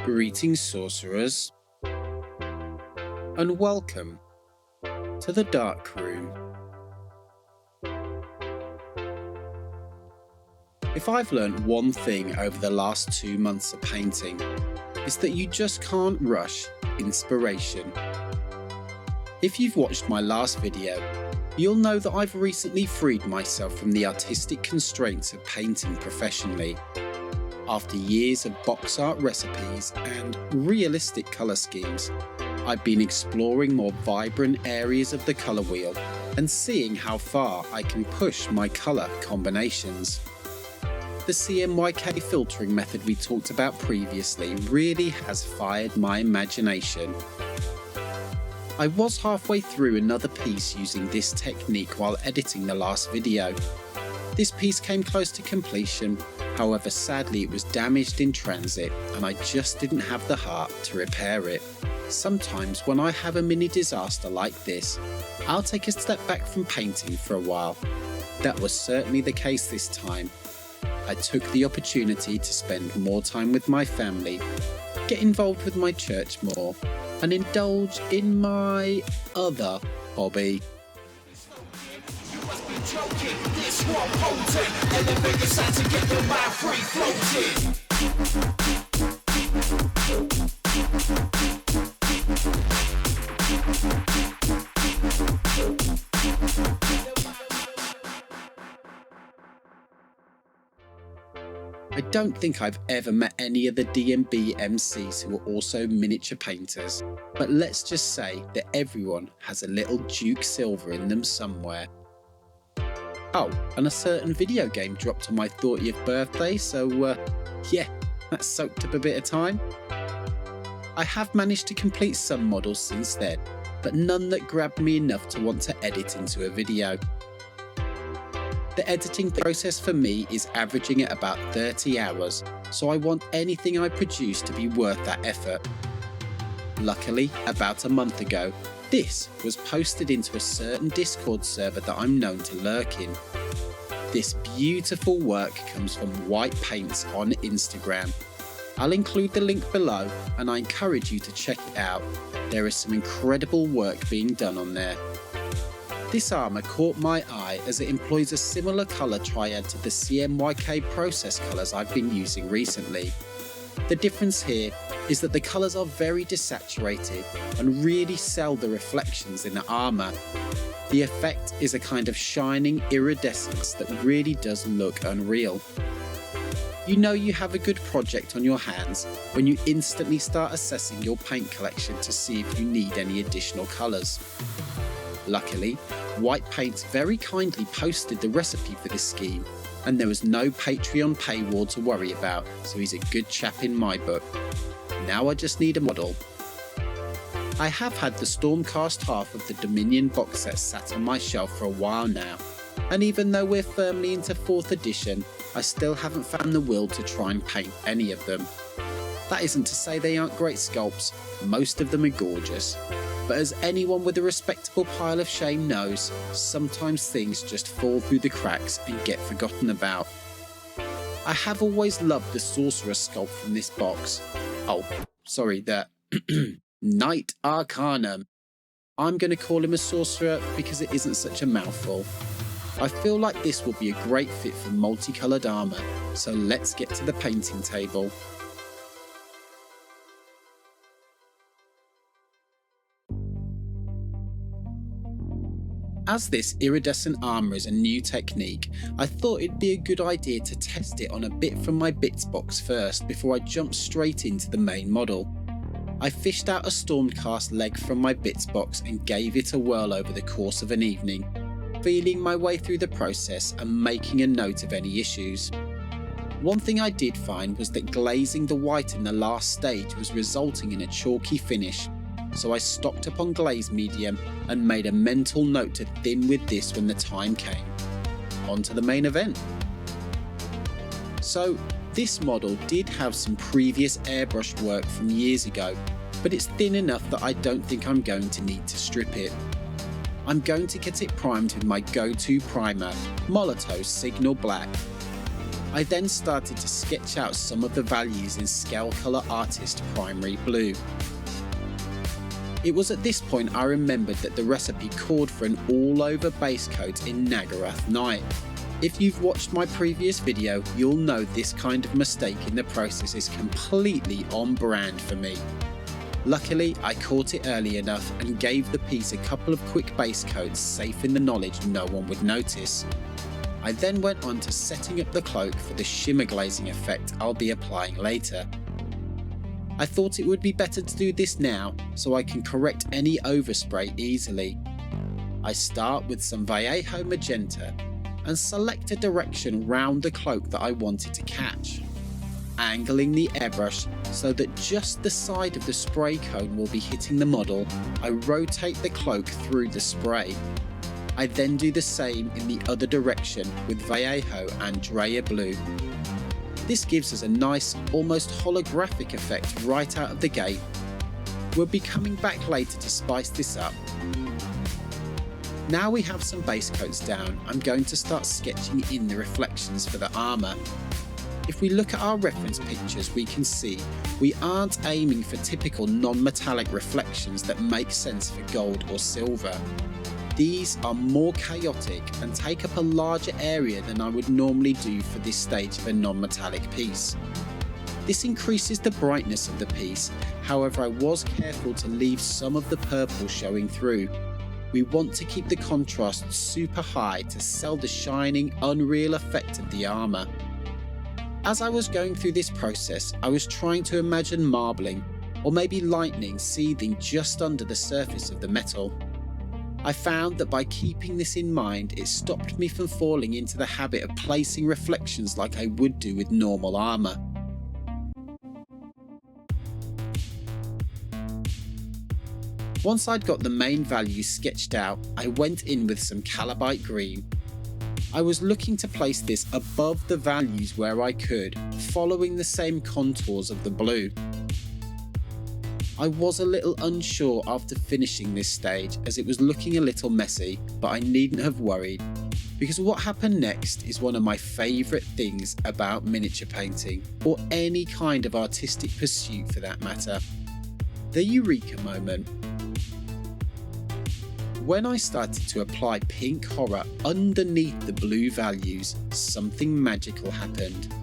Greetings, sorcerers, and welcome to the Darkroom. If I've learned one thing over the last 2 months of painting, it's that you just can't rush inspiration. If you've watched my last video, you'll know that I've recently freed myself from the artistic constraints of painting professionally. After years of box art recipes and realistic colour schemes, I've been exploring more vibrant areas of the colour wheel and seeing how far I can push my colour combinations. The CMYK filtering method we talked about previously really has fired my imagination. I was halfway through another piece using this technique while editing the last video. This piece came close to completion, however sadly it was damaged in transit and I just didn't have the heart to repair it. Sometimes when I have a mini disaster like this, I'll take a step back from painting for a while. That was certainly the case this time. I took the opportunity to spend more time with my family, get involved with my church more, and indulge in my other hobby. This one potent, elevate the sound to get your mind free floating. I don't think I've ever met any of the D&B MCs who are also miniature painters, but let's just say that everyone has a little Duke Silver in them somewhere. Oh, and a certain video game dropped on my 30th birthday, so yeah, that soaked up a bit of time. I have managed to complete some models since then, but none that grabbed me enough to want to edit into a video. The editing process for me is averaging at about 30 hours, so I want anything I produce to be worth that effort. Luckily, about a month ago, this was posted into a certain Discord server that I'm known to lurk in. This beautiful work comes from White Paints on Instagram. I'll include the link below and I encourage you to check it out. There is some incredible work being done on there. This armour caught my eye as it employs a similar colour triad to the CMYK process colours I've been using recently. The difference here is that the colours are very desaturated and really sell the reflections in the armour. The effect is a kind of shining iridescence that really does look unreal. You know you have a good project on your hands when you instantly start assessing your paint collection to see if you need any additional colours. Luckily, White Paints very kindly posted the recipe for this scheme, and there was no Patreon paywall to worry about, so he's a good chap in my book. Now I just need a model. I have had the Stormcast half of the Dominion box set sat on my shelf for a while now, and even though we're firmly into 4th edition, I still haven't found the will to try and paint any of them. That isn't to say they aren't great sculpts, most of them are gorgeous. But as anyone with a respectable pile of shame knows, sometimes things just fall through the cracks and get forgotten about. I have always loved the sorcerer sculpt from this box. Oh, sorry, the Knight Arcanum. I'm going to call him a sorcerer because it isn't such a mouthful. I feel like this will be a great fit for multicoloured armour, so let's get to the painting table. As this iridescent armour is a new technique, I thought it'd be a good idea to test it on a bit from my bits box first before I jump straight into the main model. I fished out a Stormcast leg from my bits box and gave it a whirl over the course of an evening, feeling my way through the process and making a note of any issues. One thing I did find was that glazing the white in the last stage was resulting in a chalky finish, so I stocked up on glaze medium and made a mental note to thin with this when the time came. On to the main event. So this model did have some previous airbrush work from years ago, but it's thin enough that I don't think I'm going to need to strip it. I'm going to get it primed with my go-to primer, Molotow Signal Black. I then started to sketch out some of the values in Scale Colour Artist Primary Blue. It was at this point I remembered that the recipe called for an all-over base coat in Nagarath Night. If you've watched my previous video, you'll know this kind of mistake in the process is completely on brand for me. Luckily, I caught it early enough and gave the piece a couple of quick base coats, safe in the knowledge no one would notice. I then went on to setting up the cloak for the shimmer glazing effect I'll be applying later. I thought it would be better to do this now so I can correct any overspray easily. I start with some Vallejo magenta and select a direction round the cloak that I wanted to catch, angling the airbrush so that just the side of the spray cone will be hitting the model. I rotate the cloak through the spray. I then do the same in the other direction with Vallejo and Drea Blue. This gives us a nice, almost holographic effect right out of the gate. We'll be coming back later to spice this up. Now we have some base coats down, I'm going to start sketching in the reflections for the armour. If we look at our reference pictures, we can see we aren't aiming for typical non-metallic reflections that make sense for gold or silver. These are more chaotic and take up a larger area than I would normally do for this stage of a non-metallic piece. This increases the brightness of the piece, however I was careful to leave some of the purple showing through. We want to keep the contrast super high to sell the shining, unreal effect of the armour. As I was going through this process, I was trying to imagine marbling, or maybe lightning seething just under the surface of the metal. I found that by keeping this in mind, it stopped me from falling into the habit of placing reflections like I would do with normal armour. Once I'd got the main values sketched out, I went in with some Calabite green. I was looking to place this above the values where I could, following the same contours of the blue. I was a little unsure after finishing this stage as it was looking a little messy, but I needn't have worried, because what happened next is one of my favourite things about miniature painting, or any kind of artistic pursuit for that matter. The eureka moment. When I started to apply pink horror underneath the blue values, something magical happened.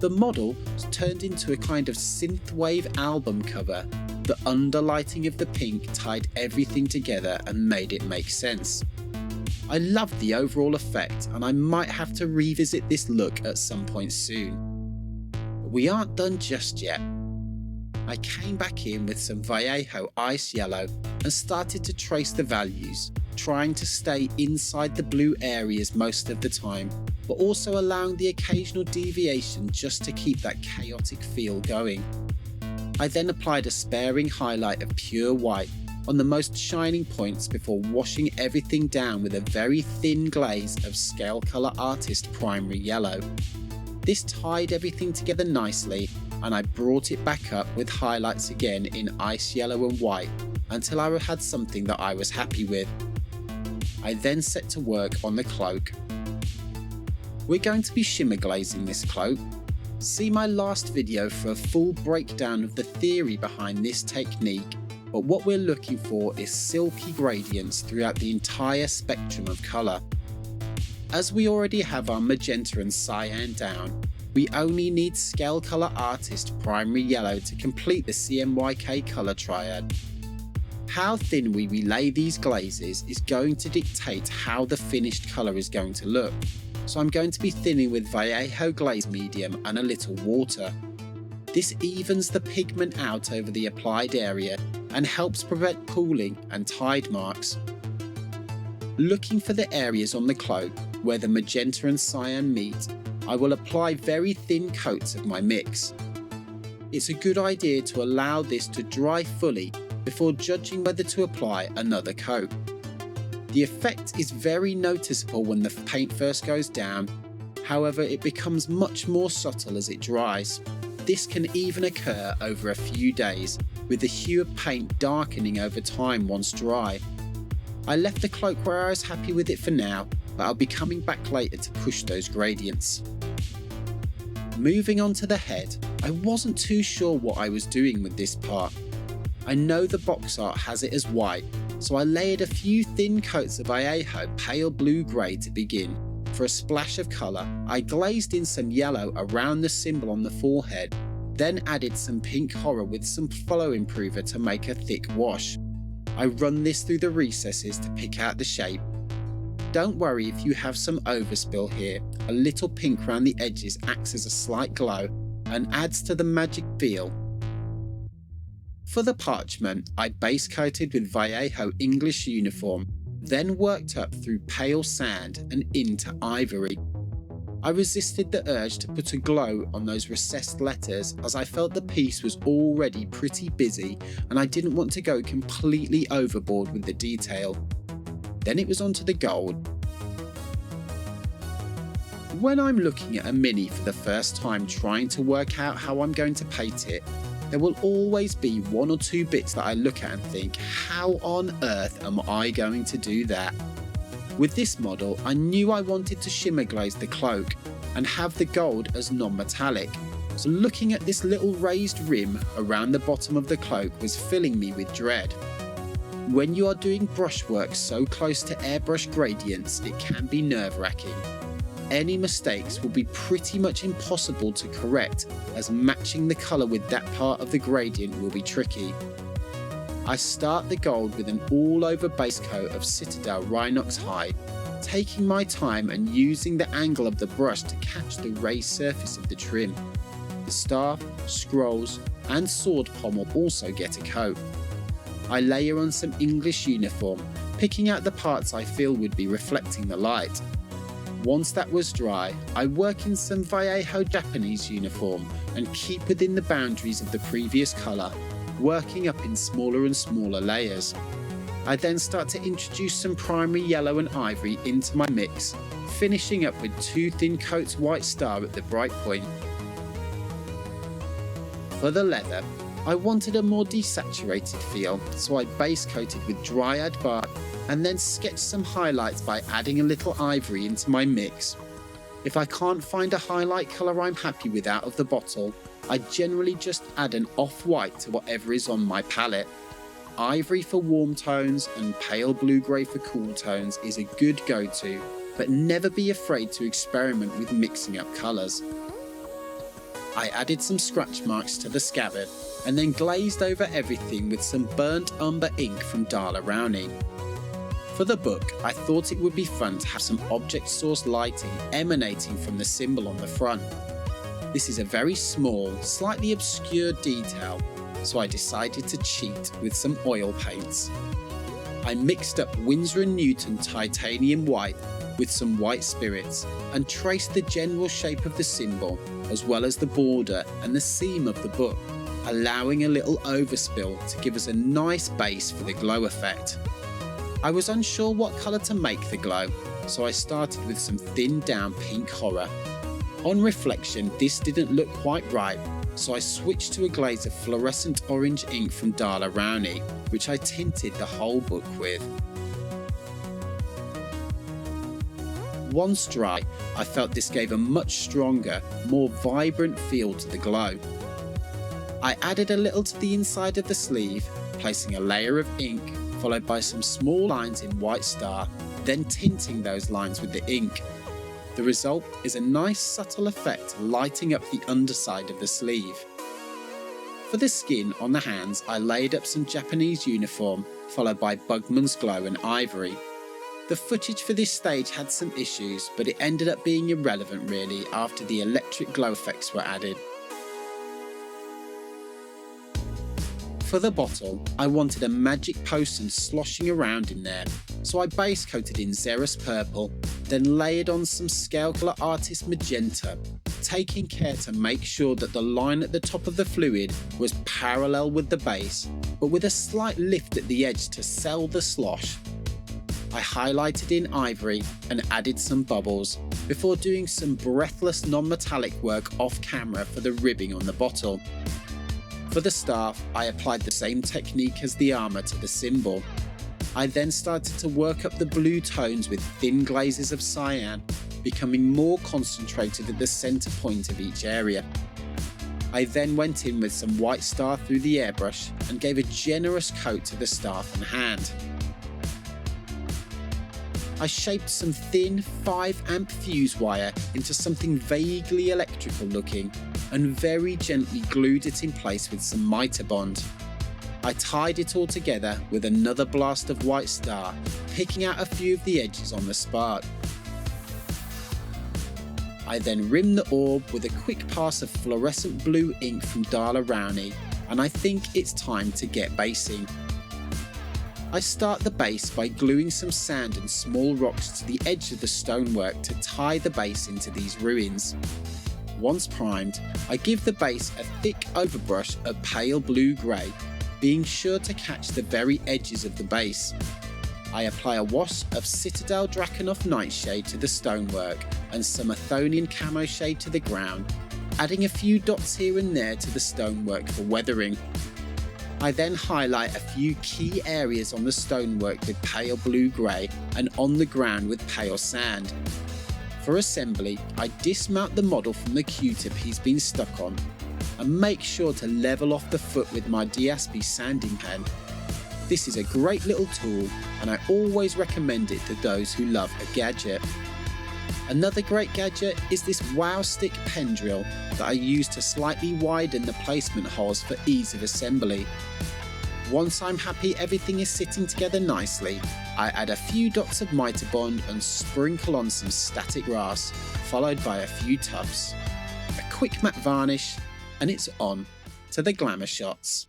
The model turned into a kind of synthwave album cover. The underlighting of the pink tied everything together and made it make sense. I loved the overall effect and I might have to revisit this look at some point soon. But we aren't done just yet. I came back in with some Vallejo Ice Yellow and started to trace the values, trying to stay inside the blue areas most of the time, but also allowing the occasional deviation just to keep that chaotic feel going. I then applied a sparing highlight of pure white on the most shining points before washing everything down with a very thin glaze of Scale Colour Artist Primary Yellow. This tied everything together nicely and I brought it back up with highlights again in ice yellow and white until I had something that I was happy with. I then set to work on the cloak. We're going to be shimmer glazing this cloak. See my last video for a full breakdown of the theory behind this technique, but what we're looking for is silky gradients throughout the entire spectrum of colour. As we already have our magenta and cyan down, we only need Scale Colour Artist Primary Yellow to complete the CMYK colour triad. How thin we relay these glazes is going to dictate how the finished colour is going to look, so I'm going to be thinning with Vallejo Glaze Medium and a little water. This evens the pigment out over the applied area and helps prevent pooling and tide marks. Looking for the areas on the cloak where the magenta and cyan meet, I will apply very thin coats of my mix. It's a good idea to allow this to dry fully before judging whether to apply another coat. The effect is very noticeable when the paint first goes down, however it becomes much more subtle as it dries. This can even occur over a few days, with the hue of paint darkening over time once dry. I left the cloak where I was happy with it for now, but I'll be coming back later to push those gradients. Moving on to the head, I wasn't too sure what I was doing with this part. I know the box art has it as white, so I layered a few thin coats of Vallejo pale blue-grey to begin. For a splash of colour, I glazed in some yellow around the symbol on the forehead, then added some pink horror with some flow improver to make a thick wash. I run this through the recesses to pick out the shape. Don't worry if you have some overspill here, a little pink around the edges acts as a slight glow and adds to the magic feel. For the parchment, I base coated with Vallejo English uniform, then worked up through pale sand and into ivory. I resisted the urge to put a glow on those recessed letters as I felt the piece was already pretty busy and I didn't want to go completely overboard with the detail. Then it was onto the gold. When I'm looking at a mini for the first time trying to work out how I'm going to paint it, there will always be one or two bits that I look at and think, how on earth am I going to do that? With this model, I knew I wanted to shimmer glaze the cloak and have the gold as non-metallic, so looking at this little raised rim around the bottom of the cloak was filling me with dread. When you are doing brushwork so close to airbrush gradients, it can be nerve-wracking. Any mistakes will be pretty much impossible to correct, as matching the colour with that part of the gradient will be tricky. I start the gold with an all-over base coat of Citadel Rhinox hide, taking my time and using the angle of the brush to catch the raised surface of the trim. The staff, scrolls and sword pommel also get a coat. I layer on some English uniform, picking out the parts I feel would be reflecting the light. Once that was dry, I work in some Vallejo Japanese uniform and keep within the boundaries of the previous colour, working up in smaller and smaller layers. I then start to introduce some primary yellow and ivory into my mix, finishing up with 2 thin coats white star at the bright point. For the leather, I wanted a more desaturated feel, so I base coated with dryad bark and then sketched some highlights by adding a little ivory into my mix. If I can't find a highlight colour I'm happy with out of the bottle, I generally just add an off-white to whatever is on my palette. Ivory for warm tones and pale blue-grey for cool tones is a good go-to, but never be afraid to experiment with mixing up colours. I added some scratch marks to the scabbard and then glazed over everything with some burnt umber ink from Dala Rowney. For the book, I thought it would be fun to have some object source lighting emanating from the symbol on the front. This is a very small, slightly obscure detail, so I decided to cheat with some oil paints. I mixed up Winsor & Newton titanium white with some white spirits and traced the general shape of the symbol as well as the border and the seam of the book, allowing a little overspill to give us a nice base for the glow effect. I was unsure what colour to make the glow, so I started with some thinned down pink horror. On reflection, this didn't look quite right, so I switched to a glaze of fluorescent orange ink from Dala Rowney, which I tinted the whole book with. Once dry, I felt this gave a much stronger, more vibrant feel to the glow. I added a little to the inside of the sleeve, placing a layer of ink, followed by some small lines in white star, then tinting those lines with the ink. The result is a nice subtle effect lighting up the underside of the sleeve. For the skin on the hands, I laid up some Japanese uniform, followed by Bugman's glow and ivory. The footage for this stage had some issues, but it ended up being irrelevant really after the electric glow effects were added. For the bottle, I wanted a magic potion sloshing around in there, so I base coated in Xeris purple, then layered on some scale colour artist magenta, taking care to make sure that the line at the top of the fluid was parallel with the base, but with a slight lift at the edge to sell the slosh. I highlighted in ivory and added some bubbles, before doing some breathless non-metallic work off camera for the ribbing on the bottle. For the staff, I applied the same technique as the armour to the symbol. I then started to work up the blue tones with thin glazes of cyan, becoming more concentrated at the centre point of each area. I then went in with some white star through the airbrush and gave a generous coat to the staff and hand. I shaped some thin 5-amp fuse wire into something vaguely electrical looking and very gently glued it in place with some mitre bond. I tied it all together with another blast of white star, picking out a few of the edges on the spark. I then rimmed the orb with a quick pass of fluorescent blue ink from Dala Rowney, and I think it's time to get basing. I start the base by gluing some sand and small rocks to the edge of the stonework to tie the base into these ruins. Once primed, I give the base a thick overbrush of pale blue-grey, being sure to catch the very edges of the base. I apply a wash of Citadel Drakenhof Nightshade to the stonework and some Athonian Camo Shade to the ground, adding a few dots here and there to the stonework for weathering. I then highlight a few key areas on the stonework with pale blue-grey and on the ground with pale sand. For assembly, I dismount the model from the Q-tip he's been stuck on and make sure to level off the foot with my DSP sanding pen. This is a great little tool and I always recommend it to those who love a gadget. Another great gadget is this Wow Stick pen drill that I use to slightly widen the placement holes for ease of assembly. Once I'm happy everything is sitting together nicely, I add a few dots of mitre bond and sprinkle on some static grass, followed by a few tufts. A quick matte varnish, and it's on to the glamour shots.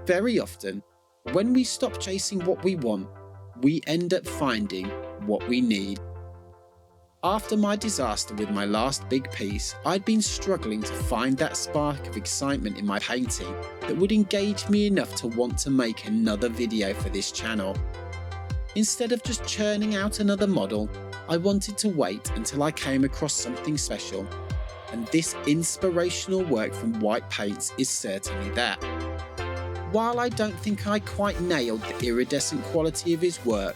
Very often, when we stop chasing what we want, we end up finding what we need. After my disaster with my last big piece, I'd been struggling to find that spark of excitement in my painting that would engage me enough to want to make another video for this channel. Instead of just churning out another model, I wanted to wait until I came across something special, and this inspirational work from White Paints is certainly that. While I don't think I quite nailed the iridescent quality of his work,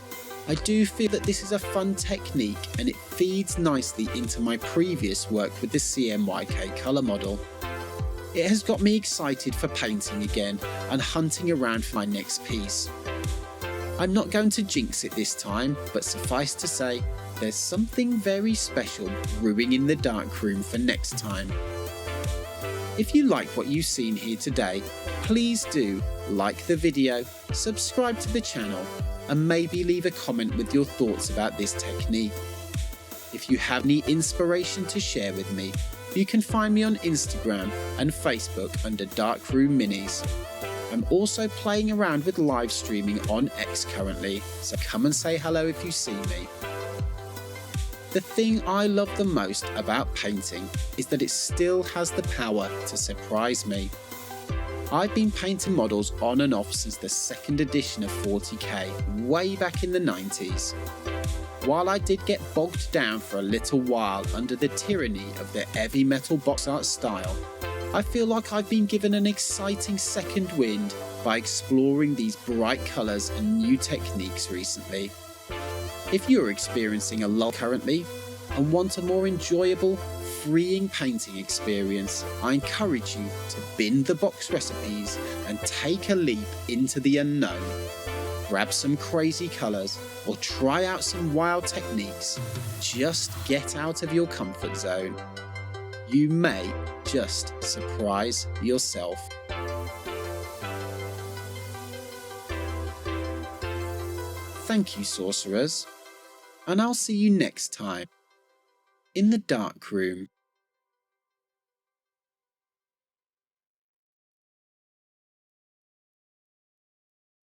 I do feel that this is a fun technique and it feeds nicely into my previous work with the CMYK colour model. It has got me excited for painting again and hunting around for my next piece. I'm not going to jinx it this time, but suffice to say, there's something very special brewing in the darkroom for next time. If you like what you've seen here today, please do like the video, subscribe to the channel, and maybe leave a comment with your thoughts about this technique. If you have any inspiration to share with me, you can find me on Instagram and Facebook under Darkroom Minis. I'm also playing around with live streaming on X currently, so come and say hello if you see me. The thing I love the most about painting is that it still has the power to surprise me. I've been painting models on and off since the second edition of 40k, way back in the 90s. While I did get bogged down for a little while under the tyranny of the heavy metal box art style, I feel like I've been given an exciting second wind by exploring these bright colours and new techniques recently. If you're experiencing a lull currently and want a more enjoyable, freeing painting experience, I encourage you to bin the box recipes and take a leap into the unknown. Grab some crazy colours or try out some wild techniques. Just get out of your comfort zone. You may just surprise yourself. Thank you, sorcerers, and I'll see you next time in the darkroom.